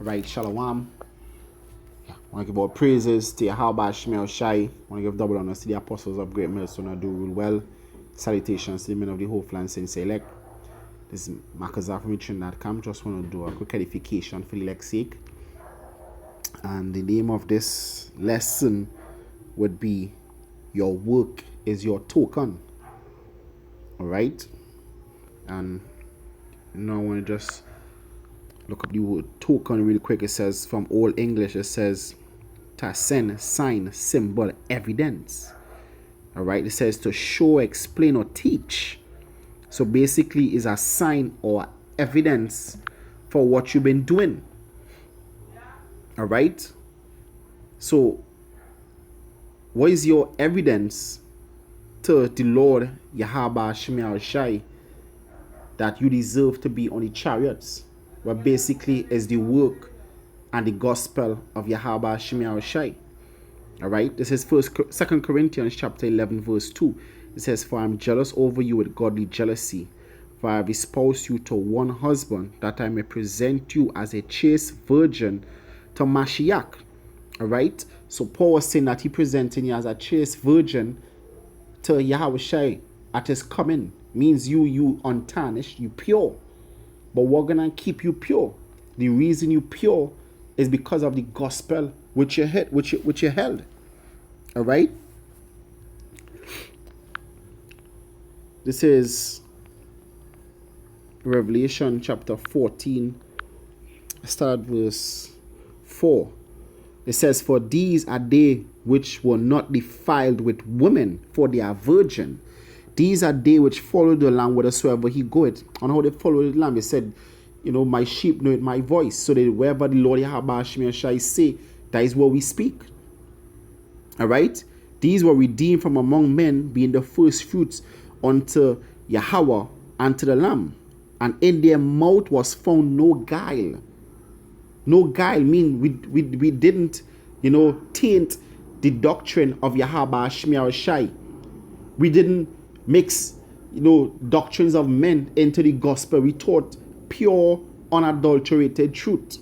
Right, Shalom. I want to give all praises to Yahweh Shemel Shai. I want to give double honors to the apostles of Great Millstone who do real well. Salutations to the men of the Hope Land Saints Elect. This is Makazar from Trinidad. Just want to do a quick edification for the elect's sake. And the name of this lesson would be Your Work is Your Token. Alright? And now I want to just look up the word token real quick. It says from Old English, it says to send, sign, symbol, evidence. Alright, it says to show, explain, or teach. So basically is a sign or evidence for what you've been doing. Alright, so what is your evidence to the Lord Yahweh Shemel Shai that you deserve to be on the chariots? Well, basically is the work and the gospel of Yahweh Shemel Shai. Alright, this is 2 Corinthians chapter 11 verse 2. It says, for I am jealous over you with godly jealousy, for I have espoused you to one husband, that I may present you as a chaste virgin to Mashiach. Alright, so Paul was saying that he presenting you as a chaste virgin to Yahweh Shai at his coming. Means you untarnished, you pure. But we're gonna keep you pure. The reason you pure is because of the gospel which you held. All right. This is Revelation chapter 14. Start verse 4. It says, for these are they which were not defiled with women, for they are virgin. These are they which follow the Lamb whithersoever he goeth. And how they follow the Lamb, he said, my sheep know my voice. So that wherever the Lord Yahweh Shemel Shai say, that is what we speak. Alright? These were redeemed from among men, being the first fruits unto Yahweh and to the Lamb. And in their mouth was found no guile. No guile mean we didn't, taint the doctrine of Yahweh Shemel Shai. We didn't mix, doctrines of men into the gospel. We taught pure, unadulterated truth.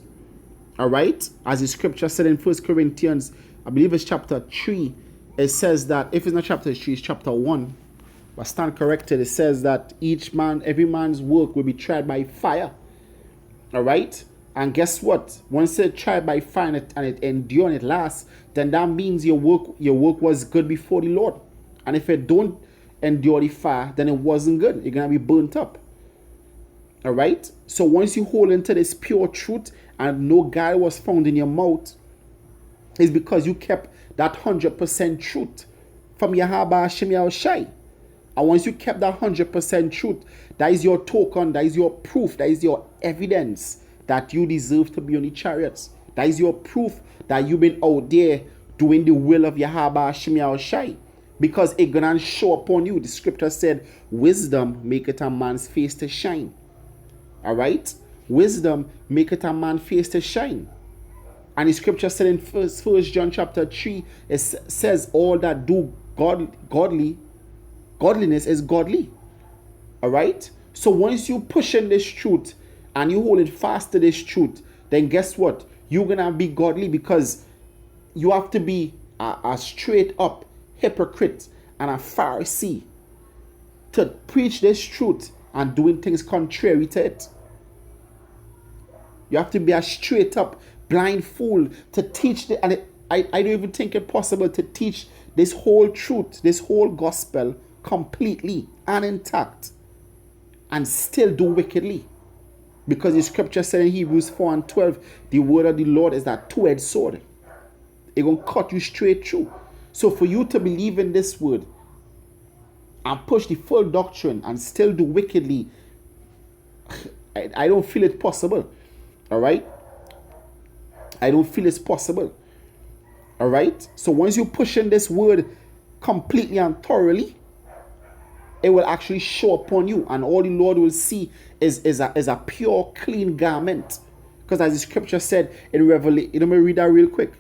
All right? As the scripture said in 1 Corinthians, I believe it's chapter 3, it says that, if it's not chapter 3, it's chapter 1, but stand corrected, it says that every man's work will be tried by fire. All right? And guess what? Once it's tried by fire and it endures and it lasts, then that means your work was good before the Lord. And if it don't endure the fire, then it wasn't good. You're going to be burnt up. All right? So once you hold into this pure truth and no guile was found in your mouth, it's because you kept that 100% truth from Yahweh Shemel Shai. And once you kept that 100% truth, that is your token, that is your proof, that is your evidence that you deserve to be on the chariots. That is your proof that you've been out there doing the will of Yahweh Shemel Shai. Because it gonna show upon you. The scripture said, wisdom maketh a man's face to shine. Alright? Wisdom maketh a man's face to shine. And the scripture said in 1 John chapter 3, it says all that do godliness is godly. Alright? So once you push in this truth and you hold it fast to this truth, then guess what? You're gonna be godly, because you have to be a straight up hypocrite and a Pharisee to preach this truth and doing things contrary to it. You have to be a straight up blind fool to teach I don't even think it possible to teach this whole truth, this whole gospel completely and intact and still do wickedly. Because the scripture said in Hebrews 4:12, the word of the Lord is that two-edged sword. It's going to cut you straight through. So for you to believe in this word and push the full doctrine and still do wickedly, I don't feel it possible. All right? I don't feel it's possible. All right? So once you push in this word completely and thoroughly, it will actually show upon you, and all the Lord will see is a pure, clean garment. Because as the scripture said in Revelation, let me read that real quick.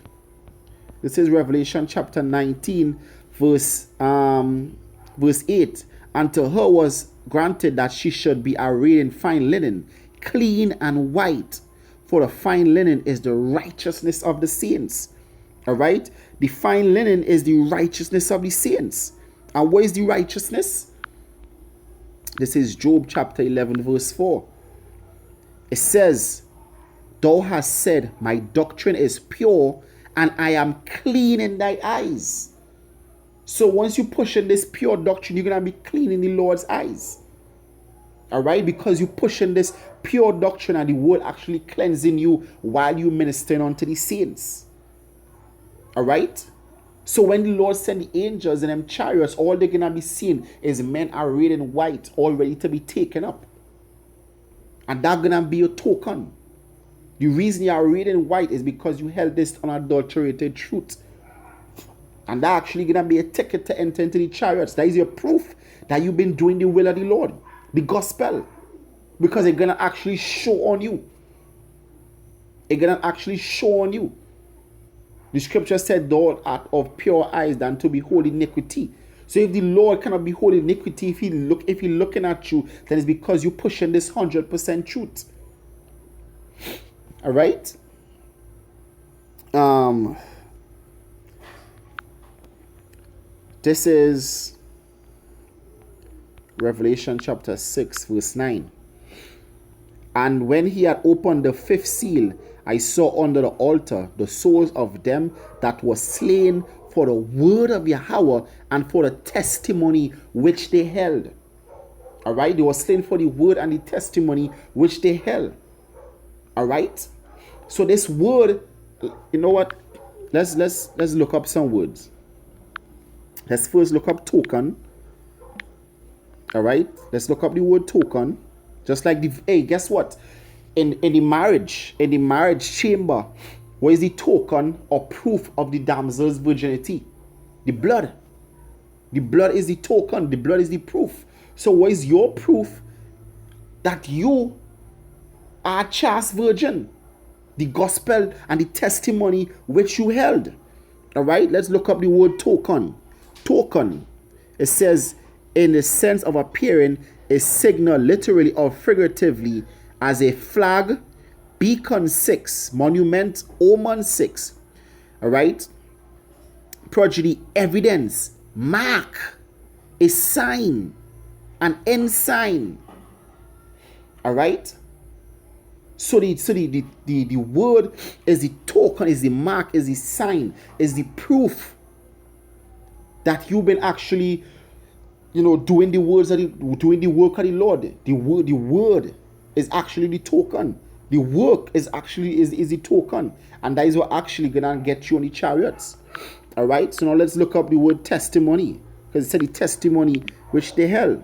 This is Revelation chapter 19, verse 8. And to her was granted that she should be arrayed in fine linen, clean and white. For the fine linen is the righteousness of the saints. All right? The fine linen is the righteousness of the saints. And what is the righteousness? This is Job chapter 11 verse 4. It says, thou hast said, my doctrine is pure, and I am clean in thy eyes. So once you push in this pure doctrine, you're going to be clean in the Lord's eyes. All right? Because you push in this pure doctrine, and the word actually cleansing you while you ministering unto the saints. All right? So when the Lord send the angels in them chariots, all they're going to be seeing is men arrayed in white, all ready to be taken up. And that's going to be your token. The reason you are reading white is because you held this unadulterated truth. And that actually going to be a ticket to enter into the chariots. That is your proof that you've been doing the will of the Lord. The gospel. Because it's going to actually show on you. It's going to actually show on you. The scripture said, thou art of pure eyes than to behold iniquity. So if the Lord cannot behold iniquity, if He's looking at you, then it's because you're pushing this 100% truth. All right? This is Revelation chapter 6 verse 9. And when he had opened the fifth seal, I saw under the altar the souls of them that were slain for the word of Yahweh and for the testimony which they held. All right? They were slain for the word and the testimony which they held. All right? So this word, you know what? Let's look up some words. Let's first look up token. All right? Let's look up the word token. Just like hey, guess what? In the marriage chamber, what is the token or proof of the damsel's virginity? The blood. The blood is the token. The blood is the proof. So what is your proof that you are a chaste virgin? The gospel and the testimony which you held. All right, let's look up the word token. Token. It says, in the sense of appearing, a signal literally or figuratively as a flag, beacon 6, monument, omen 6. All right, prodigy, evidence, mark, a sign, an ensign. All right. So the word is the token, is the mark, is the sign, is the proof that you've been actually, doing the work of the Lord. The word is actually the token. The work is actually is the token, and that is what actually gonna get you on the chariots. All right. So now let's look up the word testimony, because it said the testimony which they held.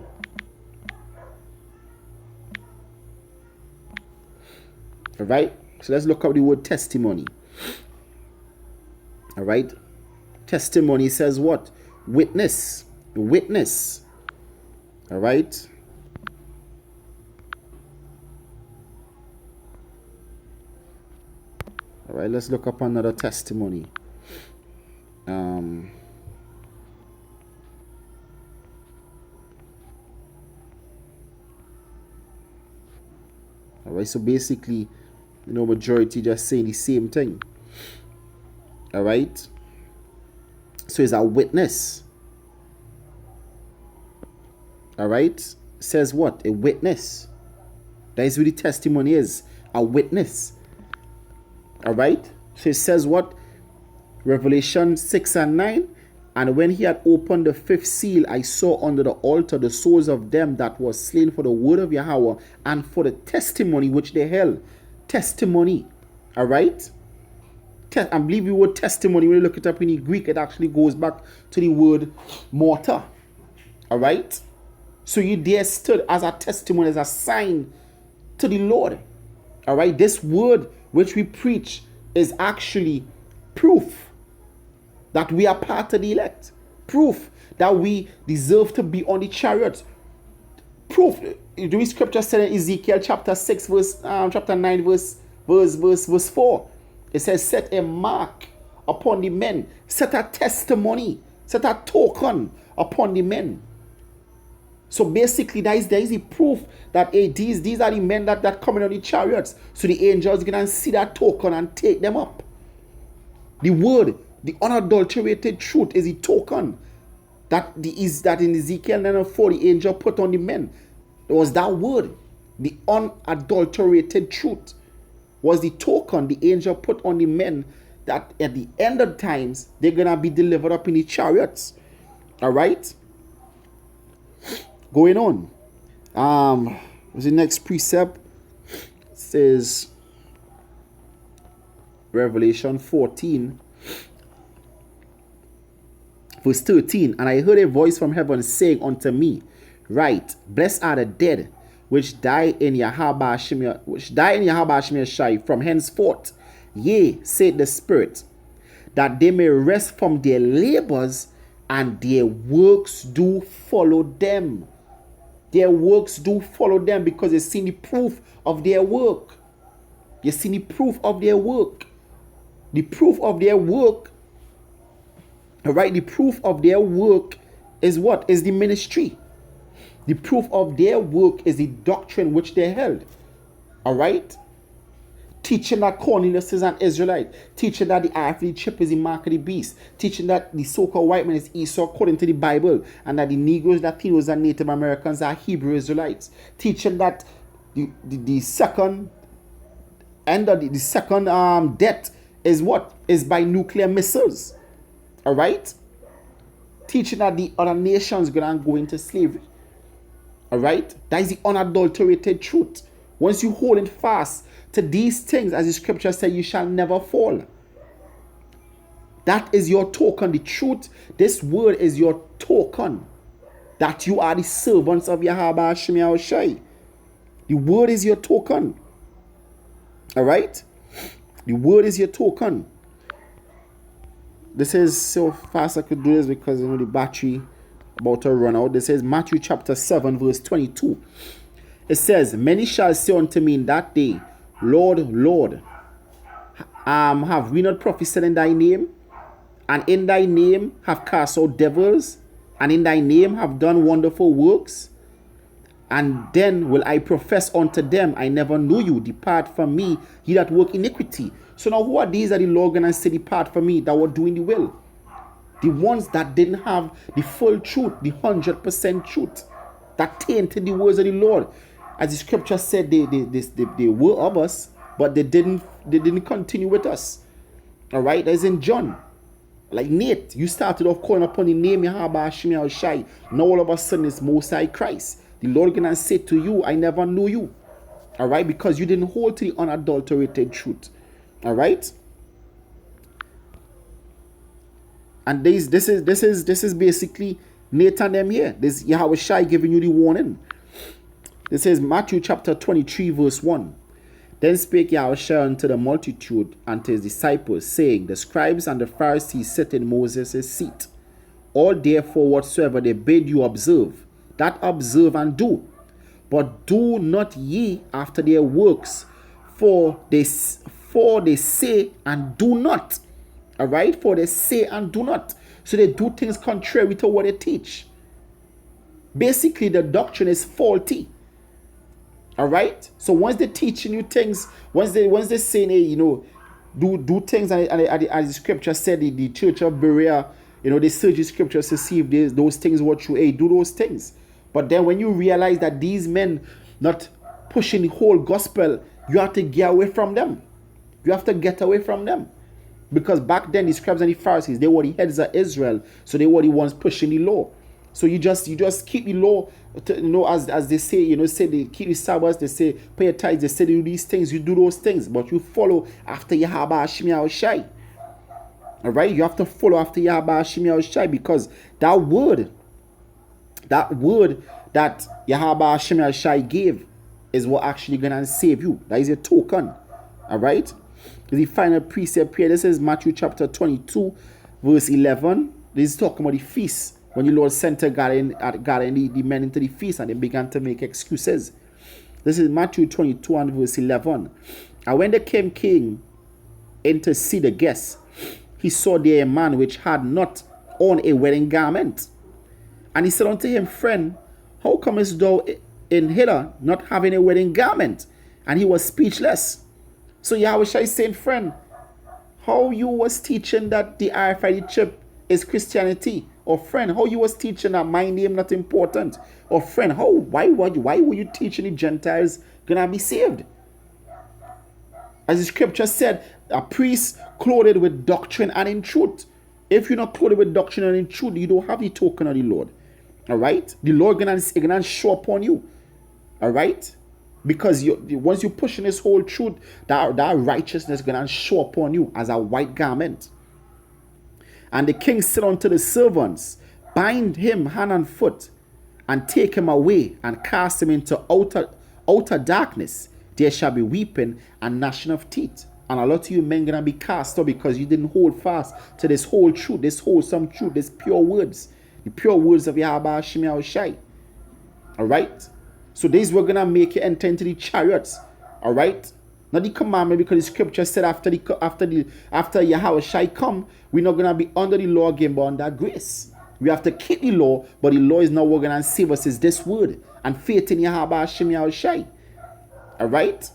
All right, so let's look up the word testimony. All right, testimony says what? Witness. Witness. All right. All right, let's look up another testimony. All right, so basically, majority just saying the same thing. All right. So it's a witness. All right. Says what? A witness. That is what the testimony is. A witness. All right. So it says what? Revelation 6 and 9. And when he had opened the fifth seal, I saw under the altar the souls of them that were slain for the word of Yahweh and for the testimony which they held. Testimony. All right? I believe the word testimony, when you look it up in the Greek, it actually goes back to the word mortar. All right? So you there stood as a testimony, as a sign to the Lord. All right? This word which we preach is actually proof that we are part of the elect. Proof that we deserve to be on the chariots. Proof. The scripture said in Ezekiel chapter 6 verse chapter 9 verse 4. It says, set a mark upon the men. Set a testimony. Set a token upon the men. So basically, there is the proof that hey, these are the men that coming on the chariots. So the angels gonna see that token and take them up. The word, the unadulterated truth, is the token that in Ezekiel 9:4 the angel put on the men. There was that word, the unadulterated truth, was the token the angel put on the men that at the end of times they're gonna be delivered up in the chariots. All right. Going on. The next precept says Revelation 14 verse 13, and I heard a voice from heaven saying unto me, Write, blessed are the dead which die in Yahweh Shai from henceforth. Yea, said the Spirit, that they may rest from their labors, and their works do follow them. Their works do follow them, because you see the proof of their work. You see the proof of their work. The proof of their work. All right, the proof of their work is what? Is the ministry. The proof of their work is the doctrine which they held. All right? Teaching that Cornelius is an Israelite. Teaching that the eye of the chip is the mark of the beast. Teaching that the so-called white man is Esau according to the Bible. And that the Negroes, Latinos, and Native Americans are Hebrew Israelites. Teaching that the second end of the second death is what? Is by nuclear missiles. All right? Teaching that the other nations going to go into slavery. All right? That is the unadulterated truth. Once you hold it fast to these things, as the scripture says, you shall never fall. That is your token. The truth, this word is your token that you are the servants of Yahweh Shai Shai. The word is your token. All right? The word is your token. This is so fast I could do this because you know the battery about to run out. This is Matthew chapter 7 verse 22. It says, many shall say unto me in that day, Lord, Lord, have we not prophesied in thy name? And in thy name have cast out devils? And in thy name have done wonderful works? And then will I profess unto them, I never knew you. Depart from me, ye that work iniquity. So now who are these that the Lord gonna say, depart from me, that were doing the will? The ones that didn't have the full truth, the 100% truth, that tainted the words of the Lord. As the scripture said, they were of us, but they didn't continue with us. All right, as in John. Like Nate, you started off calling upon the name Yahweh Shai Shai. Now all of a sudden it's Most High Christ. The Lord gonna say to you, I never knew you. All right, because you didn't hold to the unadulterated truth. All right. And this is basically Nathan them here. This Yahweh Shai giving you the warning. This is Matthew chapter 23 verse 1. Then spake Yahweh Shai unto the multitude and to his disciples, saying, the scribes and the Pharisees sit in Moses' seat. All therefore whatsoever they bid you observe, that observe and do. But do not ye after their works, for they say and do not. All right, for they say and do not. So they do things contrary to what they teach. Basically, the doctrine is faulty. All right. So once they're teaching you things, once they're saying, hey, you know, do things, and as the scripture said, the church of Berea, you know, they search the scriptures to see if those things were true. Hey, do those things. But then when you realize that these men not pushing the whole gospel, you have to get away from them. You have to get away from them. Because back then, the scribes and the Pharisees, they were the heads of Israel. So they were the ones pushing the law. So you just keep the law, you know, as they say, you know, say they keep the Sabbath, they say pay your tithes, they say they do these things, you do those things. But you follow after Yahweh Shai Shai. All right? You have to follow after Yahweh Shai Shai, because that word that Yahweh Shai Shai gave is what actually gonna save you. That is a token. All right? The final precept here, this is Matthew chapter 22 verse 11. This is talking about the feast, when the Lord sent God and the men into the feast, and they began to make excuses. This is Matthew 22 and verse 11. And when there came king in to see the guests, he saw there a man which had not on a wedding garment. And he said unto him, Friend, how comest thou in hither not having a wedding garment? And he was speechless. So Yahweh Shai is saying, friend, how you was teaching that the RFID chip is Christianity? Or friend, how you was teaching that my name not important? Or friend, why were you teaching the Gentiles gonna be saved? As the scripture said, a priest clothed with doctrine and in truth. If you're not clothed with doctrine and in truth, you don't have the token of the Lord. All right? The Lord gonna show upon you. All right? Because once you push in this whole truth, that righteousness gonna show upon you as a white garment. And the king said unto the servants, bind him hand and foot, and take him away, and cast him into outer darkness. There shall be weeping and gnashing of teeth. And a lot of you men gonna be cast out because you didn't hold fast to this whole truth, this wholesome truth, this pure words, the pure words of Yahweh Hashem Shai. All right. So these were gonna make you enter into the chariots. All right. Not the commandment, because the scripture said after Yahweh Shai come, we're not gonna be under the law again, but under grace. We have to keep the law, but the law is not what gonna save us. Is this word and faith in Yahweh Hashem Shai. All right.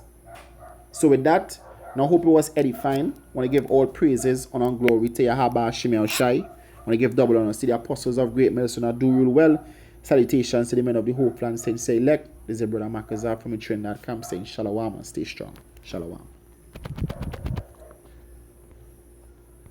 So with that, now hope it was edifying. I want to give all praises, honor, and glory to Yahweh Hashem Shai. I want to give double honor to the apostles of great medicine that do rule well. Salutations to the men of the hope plan, say elect. This is your brother Makazar from the train.com saying shalom and stay strong. Shalom.